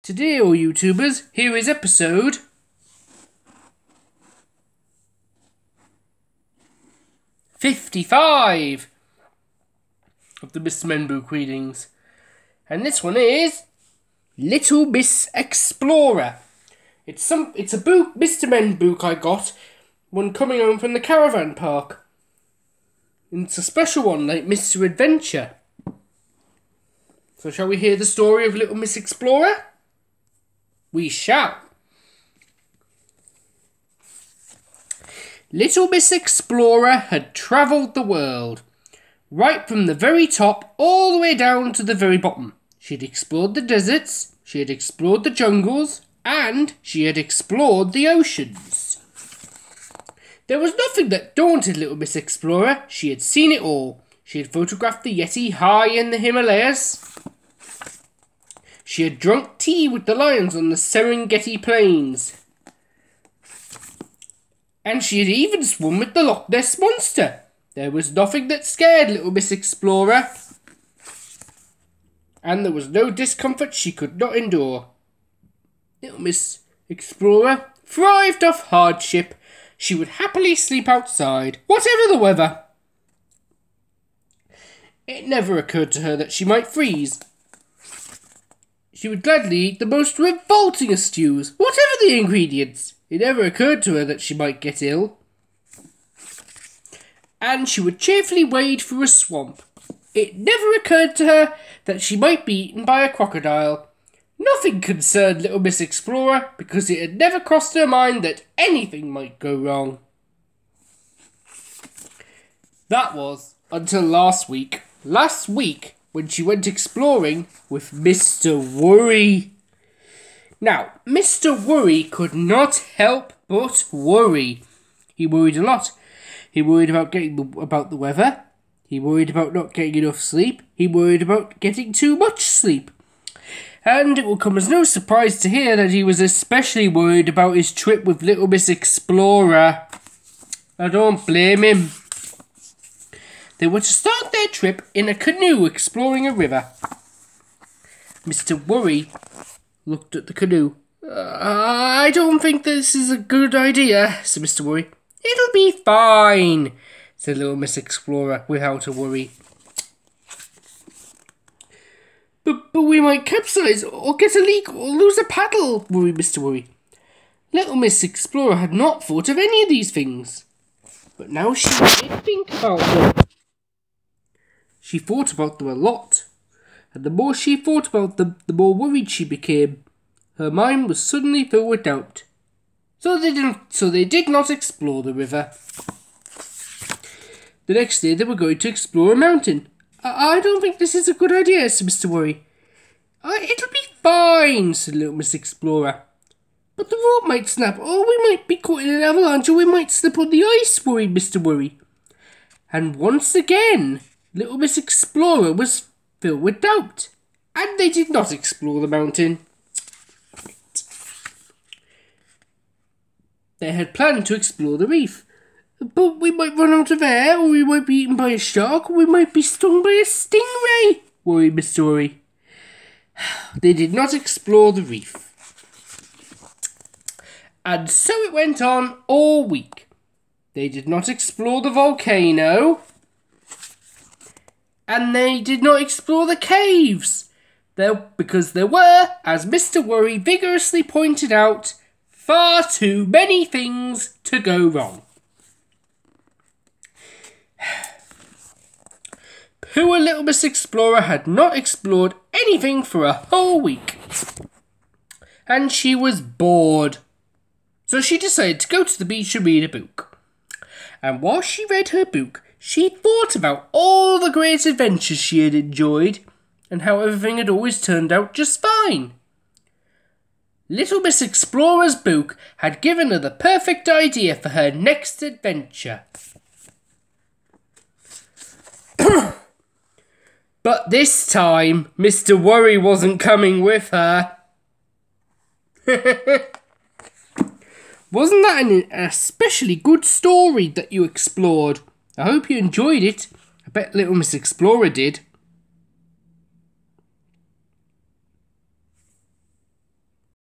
Today, all YouTubers, here is episode 55 of the Mr. Men book readings. And this one is Little Miss Explorer. It's a book, Mr. Men book I got when coming home from the caravan park. And it's a special one, like Mr. Adventure. So shall we hear the story of Little Miss Explorer? We shall. Little Miss Explorer had travelled the world, right from the very top all the way down to the very bottom. She had explored the deserts, she had explored the jungles, and she had explored the oceans. There was nothing that daunted Little Miss Explorer. She had seen it all. She had photographed the Yeti high in the Himalayas. She had drunk tea with the lions on the Serengeti Plains. And she had even swum with the Loch Ness Monster. There was nothing that scared Little Miss Explorer. And there was no discomfort she could not endure. Little Miss Explorer thrived off hardship. She would happily sleep outside, whatever the weather. It never occurred to her that she might freeze. She would gladly eat the most revolting of stews, whatever the ingredients. It never occurred to her that she might get ill. And she would cheerfully wade through a swamp. It never occurred to her that she might be eaten by a crocodile. Nothing concerned Little Miss Explorer, because it had never crossed her mind that anything might go wrong. That was until last week. Last week, when she went exploring with Mr. Worry. Now, Mr. Worry could not help but worry. He worried a lot. He worried about the weather. He worried about not getting enough sleep. He worried about getting too much sleep. And it will come as no surprise to hear that he was especially worried about his trip with Little Miss Explorer. I don't blame him. They were to start their trip in a canoe exploring a river. Mr. Worry looked at the canoe. I don't think this is a good idea, said Mr. Worry. It'll be fine, said Little Miss Explorer without a worry. But we might capsize or get a leak or lose a paddle, worried Mr. Worry. Little Miss Explorer had not thought of any of these things. But now she did think about them. She thought about them a lot, and the more she thought about them, the more worried she became. Her mind was suddenly filled with doubt. So they did not explore the river. The next day they were going to explore a mountain. I don't think this is a good idea, said Mr. Worry. It'll be fine, said Little Miss Explorer. But the rope might snap, or we might be caught in an avalanche, or we might slip on the ice, worried Mr. Worry. And once again, Little Miss Explorer was filled with doubt, and they did not explore the mountain. They had planned to explore the reef, but we might run out of air, or we might be eaten by a shark, or we might be stung by a stingray, worried Mr. Worry. They did not explore the reef. And so it went on all week. They did not explore the volcano, and they did not explore the caves, because there were, as Mr. Worry vigorously pointed out, far too many things to go wrong. Poor Little Miss Explorer had not explored anything for a whole week, and she was bored. So she decided to go to the beach and read a book. And while she read her book, she thought about all the great adventures she had enjoyed, and how everything had always turned out just fine. Little Miss Explorer's book had given her the perfect idea for her next adventure. But this time, Mr. Worry wasn't coming with her. Wasn't that an especially good story that you explored? I hope you enjoyed it. I bet Little Miss Explorer did.